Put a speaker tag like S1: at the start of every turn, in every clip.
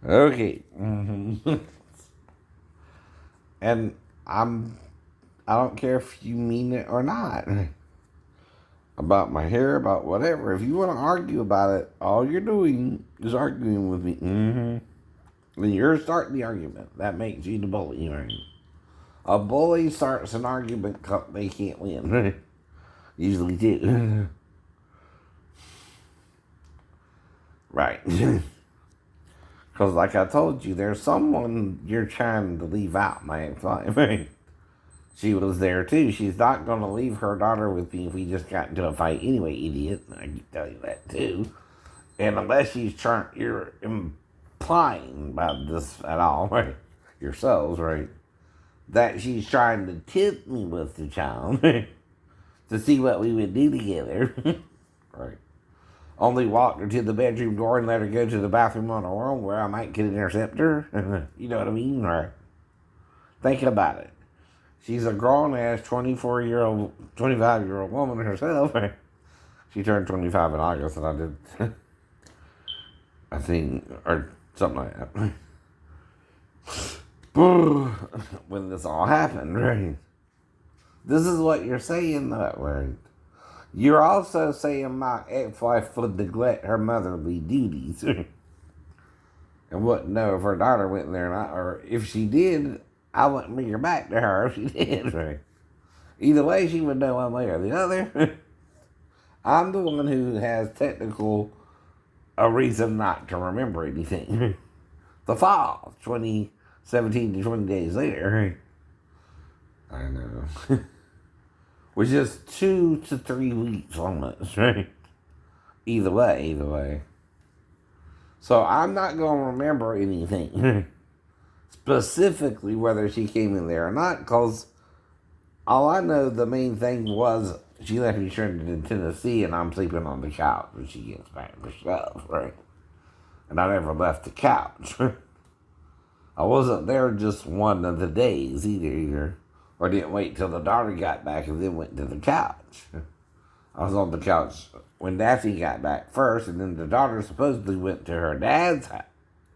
S1: Okay. And I don't care if you mean it or not. About my hair, about whatever. If you want to argue about it, all you're doing is arguing with me. Then you're starting the argument. That makes you the bully, right? A bully starts an argument because they can't win. Usually do. Right. Because, like I told you, there's someone you're trying to leave out, my ex-wife. She was there too. She's not going to leave her daughter with me if we just got into a fight anyway, idiot. I can tell you that too. And unless you're implying by this at all, right? Yourselves, right? That she's trying to tempt me with the child to see what we would do together, right? Only walked her to the bedroom door and let her go to the bathroom on her own where I might get intercept her. You know what I mean? Right? Think about it. She's a grown ass 24-year-old, 25-year-old woman herself. She turned 25 in August, and I did, I think, or something like that. When this all happened, right? This is what you're saying, though, right? You're also saying my ex-wife would neglect her motherly duties and wouldn't know if her daughter went there or not, or if she did, I wouldn't bring her back to her if she did, right? Either way, she would know one way or the other. I'm the one who has technical a reason not to remember anything. The fall, 2017 to 20 days later. I know. Which is 2 to 3 weeks almost, right? Either way. So I'm not going to remember anything. Specifically whether she came in there or not, because all I know, the main thing was she left me stranded in Tennessee and I'm sleeping on the couch when she gets back herself, right? And I never left the couch. I wasn't there just one of the days either. Or didn't wait till the daughter got back and then went to the couch. I was on the couch when Daphne got back first, and then the daughter supposedly went to her dad's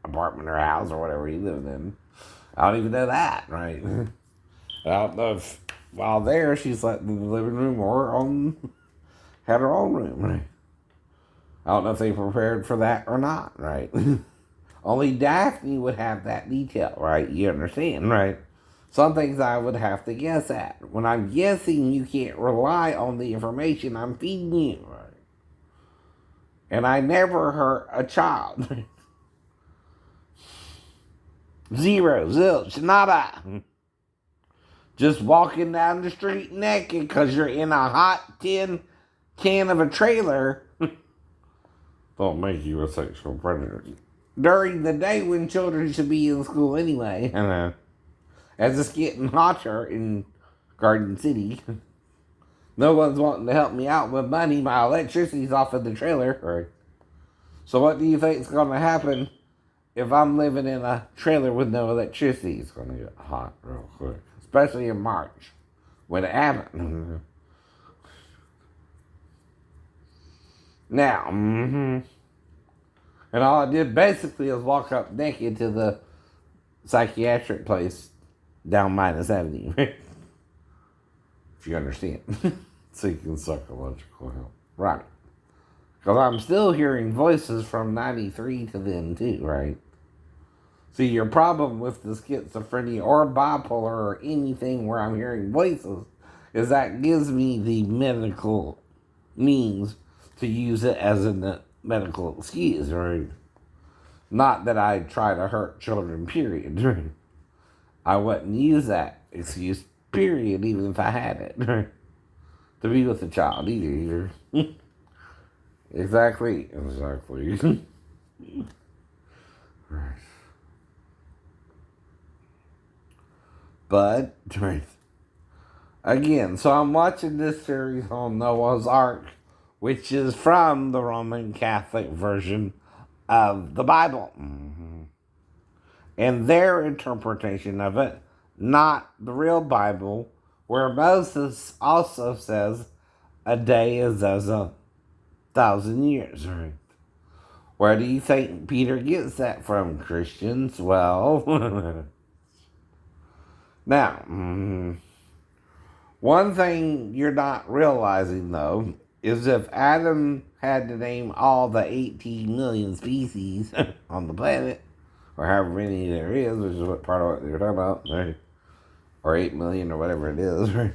S1: apartment or house or whatever he lived in. I don't even know that, right? I don't know if while there she slept in the living room or had her own room, right? I don't know if they prepared for that or not, right? Only Daphne would have that detail, right? You understand, right? Some things I would have to guess at. When I'm guessing, you can't rely on the information I'm feeding you, right? And I never hurt a child. Zero, zilch, nada. Just walking down the street naked because you're in a hot tin can of a trailer don't make you a sexual predator. During the day when children should be in school anyway. As it's getting hotter in Garden City. No one's wanting to help me out with money. My electricity's off in the trailer. Right. So what do you think's going to happen if I'm living in a trailer with no electricity? It's going to get hot real quick. Especially in March. When it happened. Now, and all I did basically was walk up naked to the psychiatric place down Minus Avenue. If you understand. Seeking psychological help. Right. Because I'm still hearing voices from 93 to then, too, right? See, your problem with the schizophrenia or bipolar or anything where I'm hearing voices is that gives me the medical means to use it as a medical excuse, right? Not that I try to hurt children, period. Right? I wouldn't use that excuse, period, even if I had it, right? To be with the child either. Exactly. Right. But, right. Again, so I'm watching this series on Noah's Ark, which is from the Roman Catholic version of the Bible. And their interpretation of it, not the real Bible, where Moses also says a day is as 1,000 years, right? Where do you think Peter gets that from, Christians? Well, now, one thing you're not realizing, though, is if Adam had to name all the 18 million species on the planet, or however many there is, which is what part of what they're talking about, right? Or 8 million or whatever it is, right?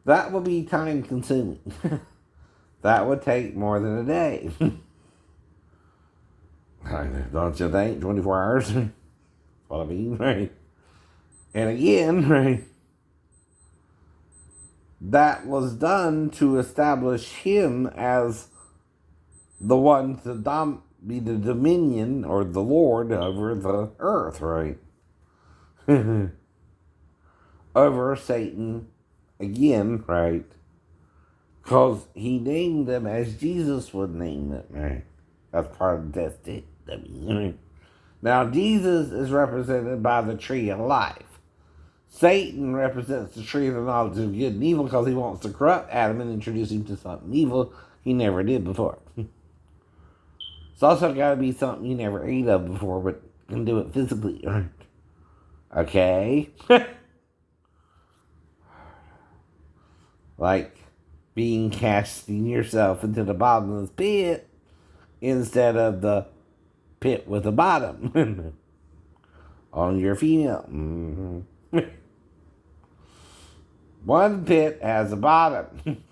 S1: That would be time consuming. That would take more than a day. Don't you think? 24 hours? That's what I mean, right? And again, right? That was done to establish him as the one to be the dominion or the Lord over the earth, right? Over Satan again, right? Because he named them as Jesus would name them, right? That's part of the testimony. Right? Now, Jesus is represented by the tree of life. Satan represents the tree of the knowledge of good and evil because he wants to corrupt Adam and introduce him to something evil he never did before. It's also got to be something you never ate of before, but can do it physically, right? Okay? Like casting yourself into the bottomless pit instead of the pit with a bottom on your female. Mm-hmm. One pit has a bottom.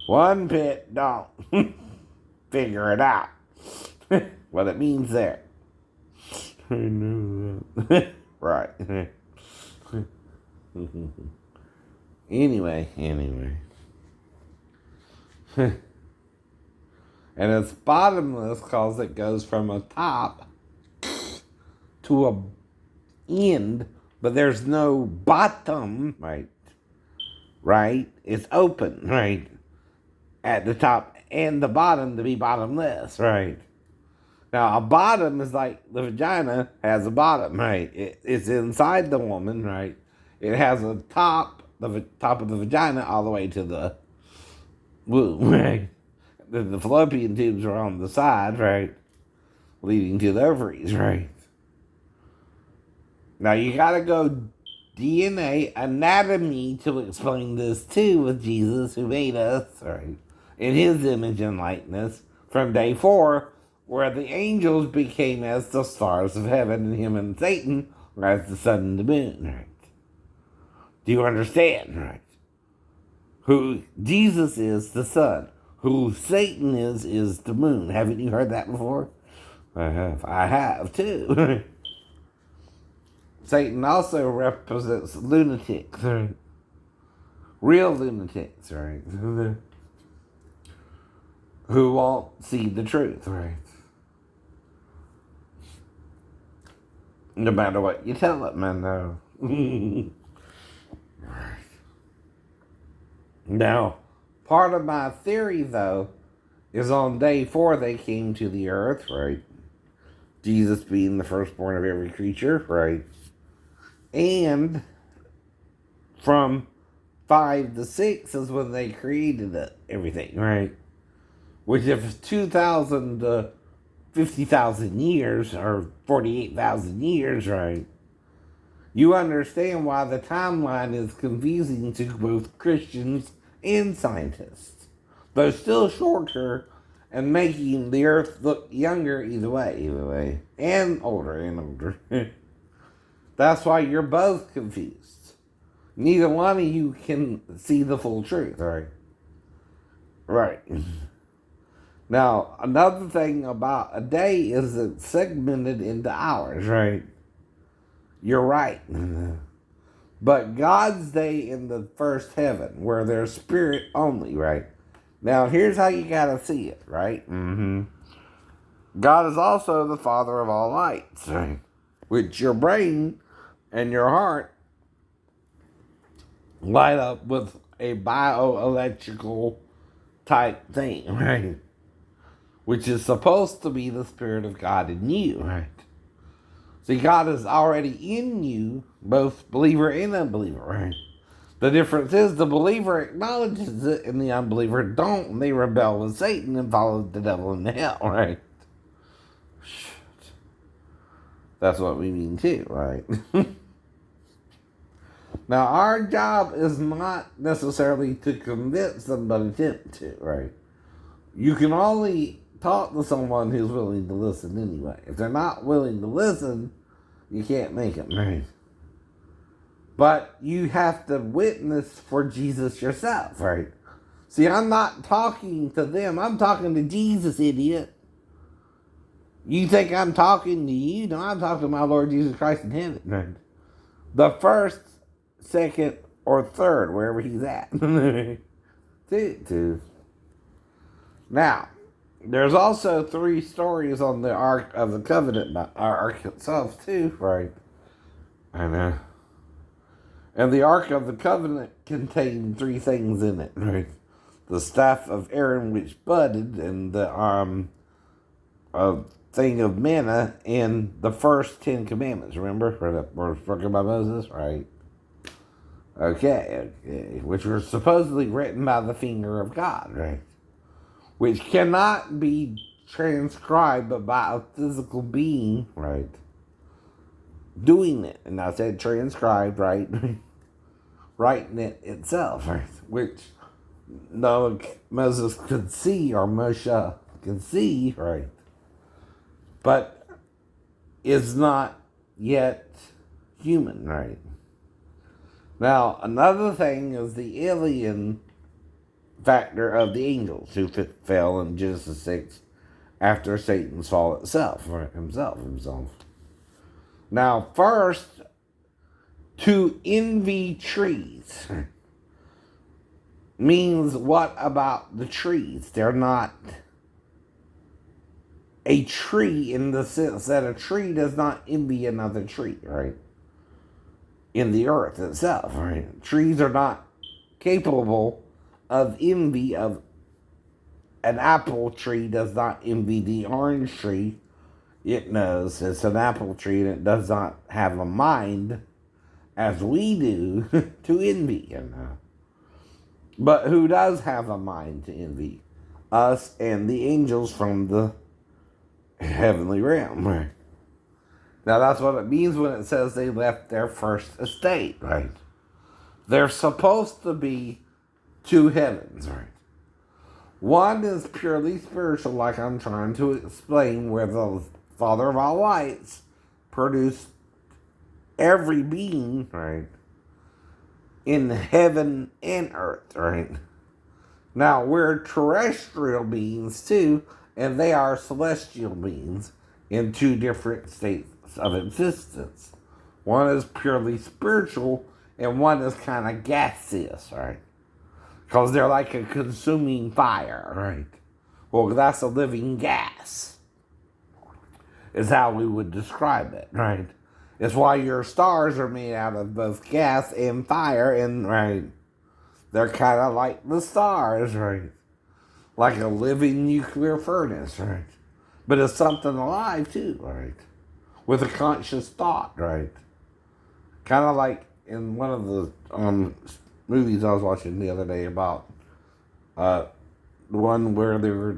S1: One pit don't. Figure it out. What it means there. I know that. Right. Anyway. And it's bottomless because it goes from a top to a end, but there's no bottom, right? Right? It's open, right? At the top and the bottom to be bottomless, right? Now, a bottom is like the vagina has a bottom, right? It's inside the woman, right? It has a top, the top of the vagina all the way to the womb, right? The fallopian tubes are on the side, right? Leading to the ovaries, right? Now, you gotta go DNA anatomy to explain this too with Jesus who made us, right? In his image and likeness from day 4, where the angels became as the stars of heaven and him and Satan were as the sun and the moon, right? Do you understand, right? Who Jesus is, the sun. Who Satan is the moon. Haven't you heard that before? I have too. Satan also represents lunatics, right? Real lunatics, right? Who won't see the truth, right? No matter what you tell them, I know. Right. Now, part of my theory, though, is on day 4 they came to the earth, right? Jesus being the firstborn of every creature, right? And from 5 to 6 is when they created everything, right? Which if 2,000 to 50,000 years, or 48,000 years, right? You understand why the timeline is confusing to both Christians and scientists. Though still shorter and making the Earth look younger either way. And older. That's why you're both confused. Neither one of you can see the full truth, right? Right. Now, another thing about a day is it's segmented into hours, right? You're right. But God's day in the first heaven, where there's spirit only, right? Now, here's how you gotta see it, right? Mm-hmm. God is also the Father of all lights, right? Which your brain and your heart light up with a bioelectrical type thing, right? Which is supposed to be the Spirit of God in you, right? See, God is already in you, both believer and unbeliever, right? The difference is the believer acknowledges it and the unbeliever don't. And they rebel with Satan and follow the devil into hell, right? That's what we mean too, right? Now, our job is not necessarily to convince them, but attempt to, right? You can only talk to someone who's willing to listen anyway. If they're not willing to listen, you can't make them, right? But you have to witness for Jesus yourself, right? See, I'm not talking to them. I'm talking to Jesus, idiot. You think I'm talking to you? No, I'm talking to my Lord Jesus Christ in heaven, right? The first, second, or third, wherever he's at. Now, there's also 3 stories on the Ark of the Covenant, not our Ark itself too, right? I know. And the Ark of the Covenant contained 3 things in it, right? The staff of Aaron which budded, and the thing of manna, and the first 10 commandments, remember? Were spoken by Moses, right? Okay, which were supposedly written by the finger of God, right? Which cannot be transcribed but by a physical being, right? Doing it. And I said transcribed, right? Writing it itself, right? Which no Moses could see, or Moshe could see, right? But is not yet human, right? Now, another thing is the alien factor of the angels who fell in Genesis 6 after Satan's fall itself, or himself. Now, first, to envy trees means what about the trees? They're not a tree in the sense that a tree does not envy another tree, right? In the earth itself, right? Trees are not capable of envy of an apple tree does not envy the orange tree. It knows it's an apple tree and it does not have a mind as we do to envy, you know. But who does have a mind to envy? Us and the angels from the heavenly realm, right? Now that's what it means when it says they left their first estate, right? They're supposed to be 2 heavens, right? One is purely spiritual, like I'm trying to explain, where the Father of all lights produced every being, right, in heaven and earth, right? Now, we're terrestrial beings too, and they are celestial beings in 2 different states of existence. One is purely spiritual, and one is kind of gaseous, right? Because they're like a consuming fire, right? Well, that's a living gas, is how we would describe it, right? It's why your stars are made out of both gas and fire, and, right, they're kind of like the stars, right? Like a living nuclear furnace, right? But it's something alive, too, right? With a conscious thought, right? Kind of like in one of the movies I was watching the other day about the one where they were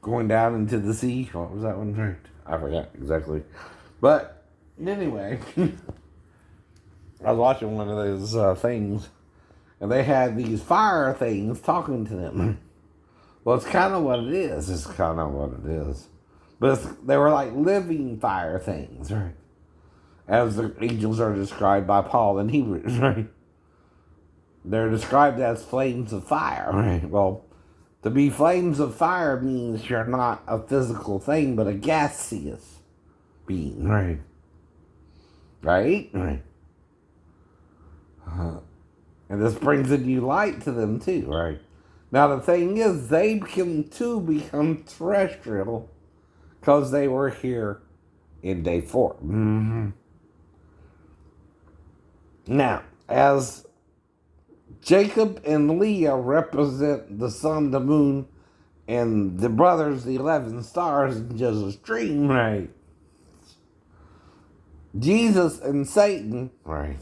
S1: going down into the sea. What was that one? Right? I forgot exactly. But anyway, I was watching one of those things, and they had these fire things talking to them. Well, it's kind of what it is. It's kind of what it is. But they were like living fire things, right? As the angels are described by Paul in Hebrews, right? They're described as flames of fire, right? Well, to be flames of fire means you're not a physical thing, but a gaseous being, right? Right? Right. And this brings a new light to them too, right? Now the thing is, they can too become terrestrial because they were here in day 4. Mm-hmm. Now, as Jacob and Leah represent the sun, the moon, and the brothers, the 11 stars in Joseph's dream, right? Jesus and Satan, right,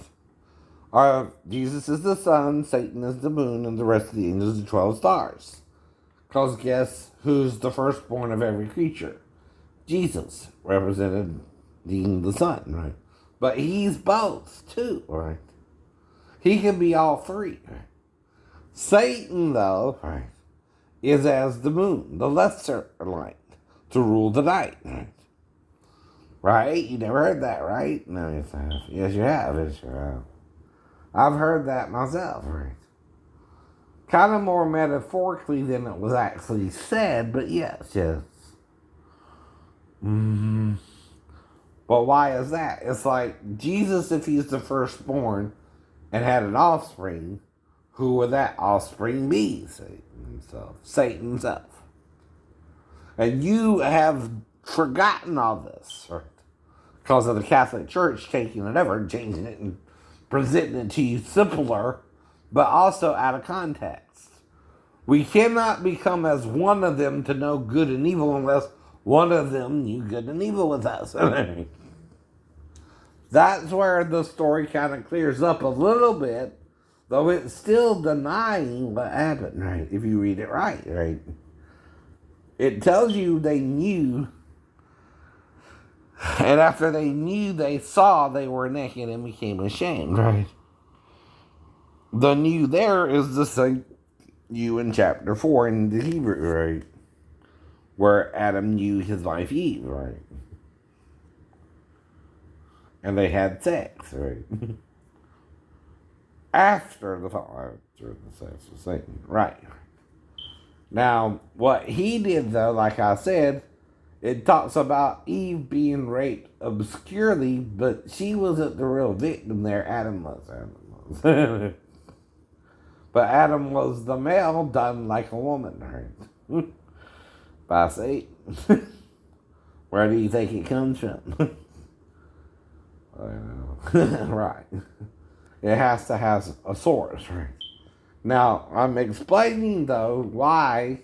S1: Jesus is the sun, Satan is the moon, and the rest of the angels are 12 stars. Because guess who's the firstborn of every creature? Jesus, represented being the sun, right? But he's both, too, right? He can be all three. Right? Satan, though, right, is as the moon, the lesser light, to rule the night, right? Right? You never heard that, right? No, yes, I have. Yes, you have. Yes, you have. I've heard that myself, right? Kind of more metaphorically than it was actually said, but yes. Mm-hmm. But why is that? It's like Jesus, if he's the firstborn and had an offspring, who would that offspring be? Satan himself. Satan himself. And you have forgotten all this, right? Because of the Catholic Church taking it over, changing it, and presenting it to you simpler, but also out of context. We cannot become as one of them to know good and evil unless one of them knew good and evil with us. That's where the story kind of clears up a little bit, though it's still denying what happened, right? If you read it right? It tells you they knew, and after they knew, they saw they were naked and became ashamed, right? The new there is the same you in chapter 4 in the Hebrew, right? Where Adam knew his wife Eve, right? And they had sex, right? After the fall, after the sex with Satan, right? Now, what he did, though, like I said, it talks about Eve being raped obscurely, but she wasn't the real victim there. Adam was. But Adam was the male done like a woman, right? By Satan. Where do you think it comes from? Right. It has to have a source, right? Now, I'm explaining, though, why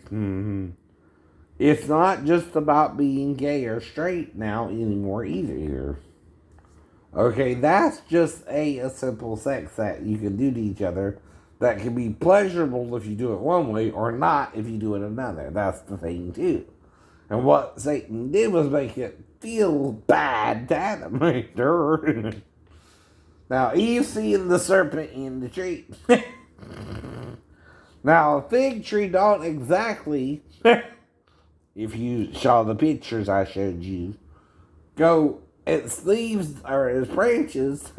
S1: it's not just about being gay or straight now anymore either. Okay, that's just a simple sex act you can do to each other that can be pleasurable if you do it one way or not if you do it another. That's the thing, too. And what Satan did was make it feel bad to Adam. Now, Eve seeing the serpent in the tree. Now, a fig tree don't exactly, if you saw the pictures I showed you, go, its leaves or its branches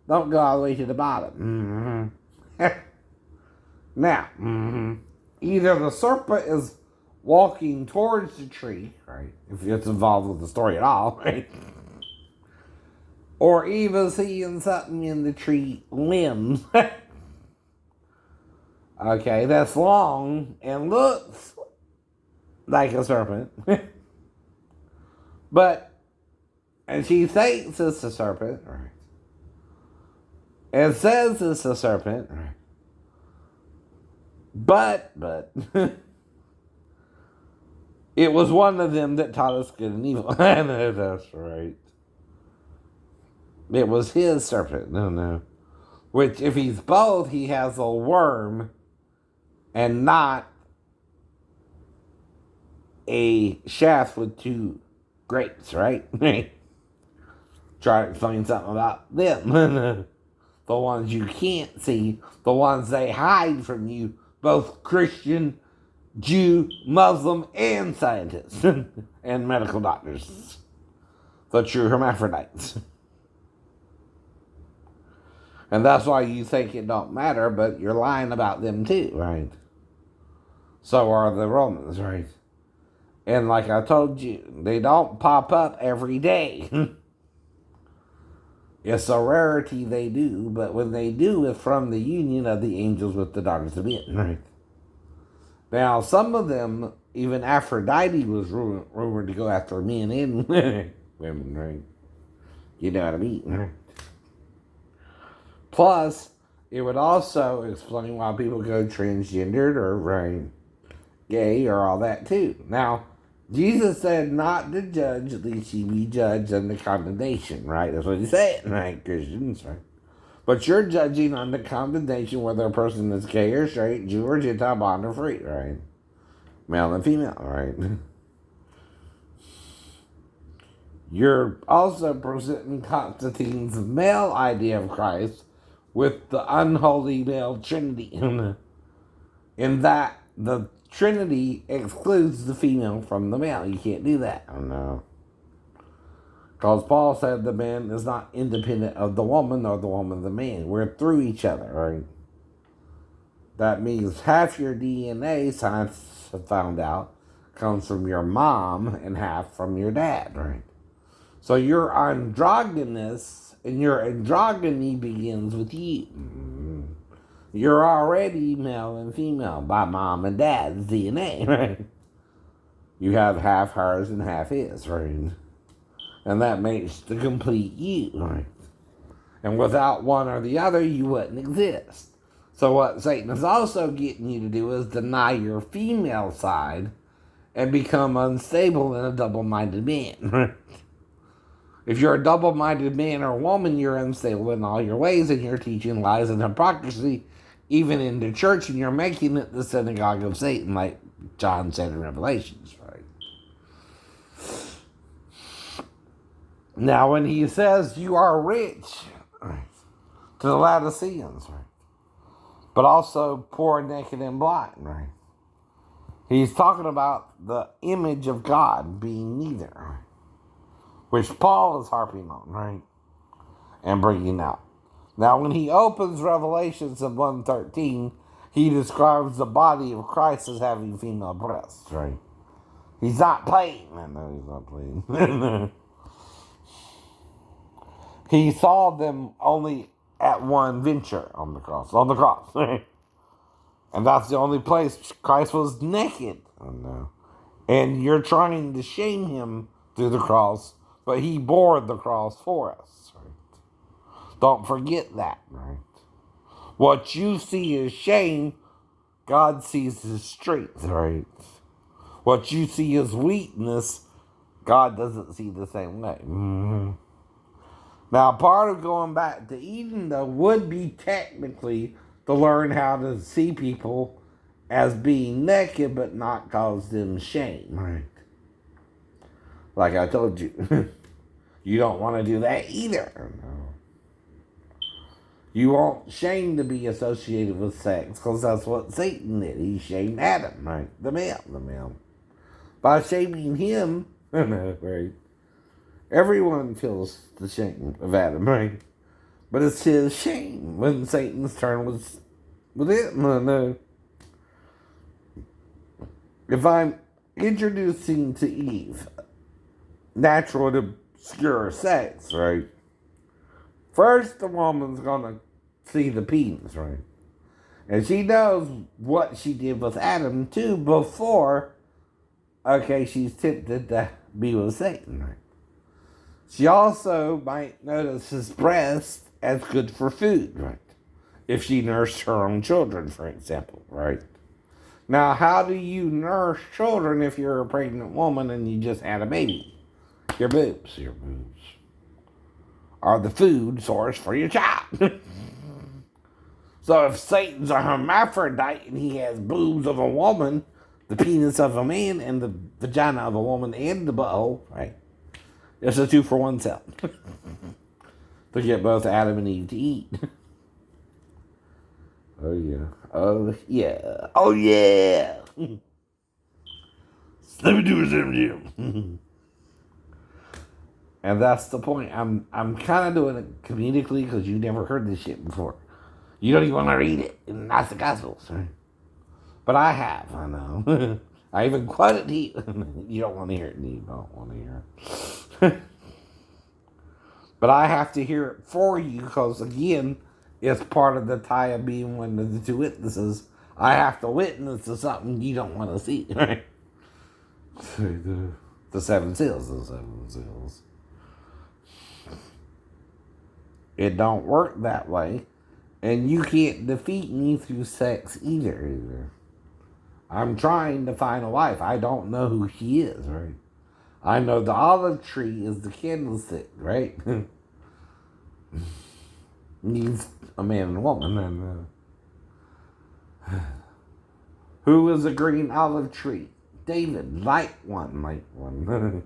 S1: don't go all the way to the bottom. Now, either the serpent is walking towards the tree, right, if it's involved with the story at all, right, or Eve is seeing something in the tree limbs. Okay, that's long and looks like a serpent. And she thinks it's a serpent, right? And says it's a serpent, right? But, it was one of them that taught us good and evil. That's right. It was his serpent, no. Which, if he's both, he has a worm and not a shaft with two grapes, right? Try to explain something about them. The ones you can't see, the ones they hide from you, both Christian, Jew, Muslim, and scientists, and medical doctors. The true hermaphrodites. And that's why you think it don't matter, but you're lying about them too, right? So are the Romans, right? And like I told you, they don't pop up every day. It's a rarity they do, but when they do, it's from the union of the angels with the daughters of men, right? Now, some of them, even Aphrodite was rumored to go after men and women, right? You know what I mean, right? Plus, it would also explain why people go transgendered or right, gay or all that too. Now, Jesus said not to judge, lest ye be judged unto condemnation, right? That's what he said, right, Christians, right? But you're judging on the condemnation whether a person is gay or straight, Jew or Gentile, bond or free, right? Male and female, right? You're also presenting Constantine's male idea of Christ with the unholy male Trinity, in that the Trinity excludes the female from the male. You can't do that. Oh, no. Because Paul said the man is not independent of the woman nor the woman of the man. We're through each other, right? That means half your DNA, science have found out, comes from your mom and half from your dad, right? So you're androgynous, and your androgyny begins with you. You're already male and female by mom and dad's DNA, right? You have half hers and half his, right? And that makes the complete you, right? And without one or the other, you wouldn't exist. So what Satan is also getting you to do is deny your female side and become unstable and a double-minded man, right? If you're a double-minded man or woman, you're unstable in all your ways, and you're teaching lies and hypocrisy, even in the church, and you're making it the synagogue of Satan, like John said in Revelations, right? Now, when he says you are rich, right, to the Laodiceans, right, but also poor, naked, and blind, right? He's talking about the image of God being neither, right? Which Paul is harping on, right? And bringing out. Now, when he opens Revelations of 1:13, he describes the body of Christ as having female breasts, right? He's not playing. No, he's not playing. He saw them only at one venture on the cross. Right? And that's the only place Christ was naked. Oh, no. And you're trying to shame him through the cross, but he bore the cross for us, right? Don't forget that, right? What you see as shame, God sees as strength, right? What you see as weakness, God doesn't see the same way. Mm-hmm. Now, part of going back to Eden, though, would be technically to learn how to see people as being naked, but not cause them shame, right? Like I told you, you don't want to do that either. No. You want shame to be associated with sex, because that's what Satan did. He shamed Adam, right? The male. By shaming him, right? Everyone feels the shame of Adam, right? But it's his shame when Satan's turn was with it. No. If I'm introducing to Eve natural and obscure sex, right? First, the woman's gonna see the penis, right? And she knows what she did with Adam too before, okay, she's tempted to be with Satan, right? She also might notice his breast as good for food, right? If she nursed her own children, for example, right? Now, how do you nurse children if you're a pregnant woman and you just had a baby? Your boobs are the food source for your child. So if Satan's a hermaphrodite and he has boobs of a woman, the penis of a man, and the vagina of a woman, and the butthole, right? It's a 2-for-1 cell to get both Adam and Eve to eat. Oh yeah. Oh yeah. Oh yeah. Let me do it, and that's the point. I'm kind of doing it comedically because you never heard this shit before. You don't even want to read it, and that's the Gospels, right? But I have. I know. I even quoted to you. You don't want to hear it. You don't want to hear it. But I have to hear it for you because, again, it's part of the tie of being one of the two witnesses. I have to witness to something you don't want to see, right? The seven seals. It don't work that way. And you can't defeat me through sex either. I'm trying to find a wife. I don't know who she is, right? I know the olive tree is the candlestick, right? He's a man and a woman. And who is a green olive tree? David, like one.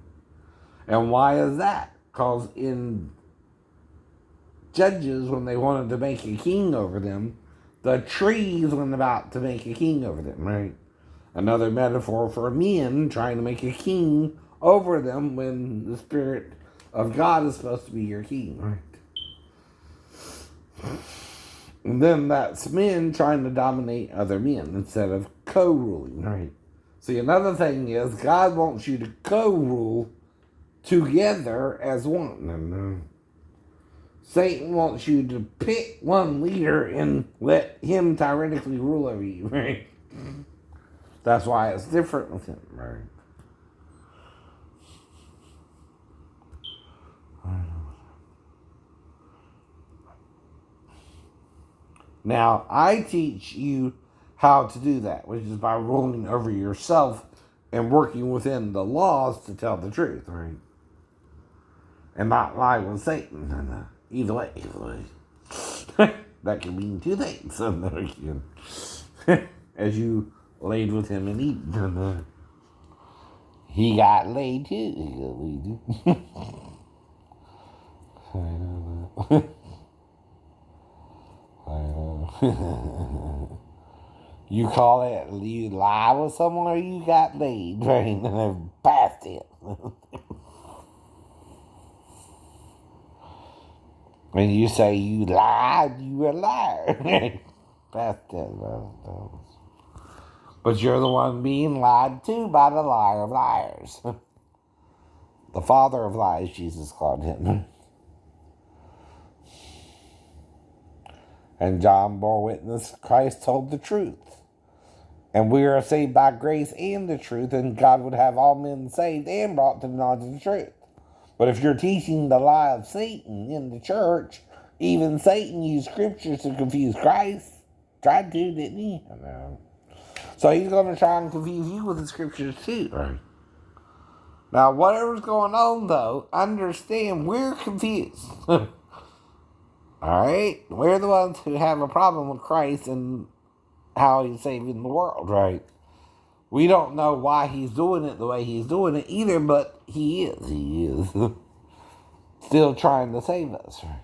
S1: And why is that? Because in Judges, when they wanted to make a king over them, the trees went about to make a king over them, right? Another metaphor for men trying to make a king over them when the Spirit of God is supposed to be your king, right? And then that's men trying to dominate other men instead of co-ruling, right? See, another thing is God wants you to co-rule together as one. And Satan wants you to pick one leader and let him tyrannically rule over you, right? That's why it's different with him, right? Now, I teach you how to do that, which is by ruling over yourself and working within the laws to tell the truth, right? And not lie with Satan. And, either way. That can mean two things. As you laid with him and eaten. He got laid too. I know. You call it, you lie with someone or you got laid, right? And they're past it. When you say you lied, you a liar. Past it. But you're the one being lied to by the liar of liars. The father of lies, Jesus called him. And John bore witness, Christ told the truth. And we are saved by grace and the truth, and God would have all men saved and brought to the knowledge of the truth. But if you're teaching the lie of Satan in the church, even Satan used scriptures to confuse Christ. Tried to, didn't he? I know. So he's going to try and confuse you with the scriptures too, right? Now, whatever's going on, though, understand we're confused. Alright? We're the ones who have a problem with Christ and how he's saving the world, right? We don't know why he's doing it the way he's doing it either, but he is. He is. Still trying to save us, right?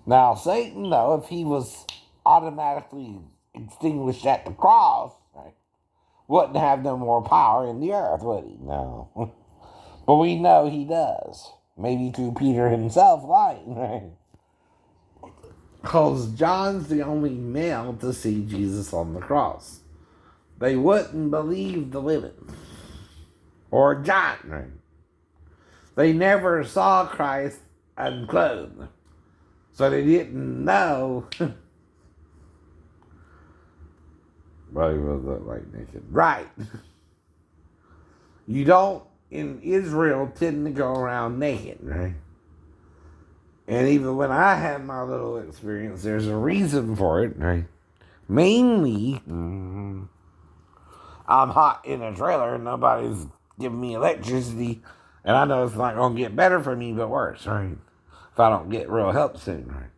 S1: Now, Satan, though, if he was automatically extinguished at the cross, right, wouldn't have no more power in the earth, would he? No. But we know he does. Maybe through Peter himself lying, right? Because John's the only male to see Jesus on the cross. They wouldn't believe the women. Or John, right? They never saw Christ unclothed. So they didn't know. But he was like naked. Right. You don't, in Israel, tend to go around naked, right? And even when I had my little experience, there's a reason for it, right? Mainly, I'm hot in a trailer and nobody's giving me electricity. And I know it's not going to get better for me, but worse, right? If I don't get real help soon, right?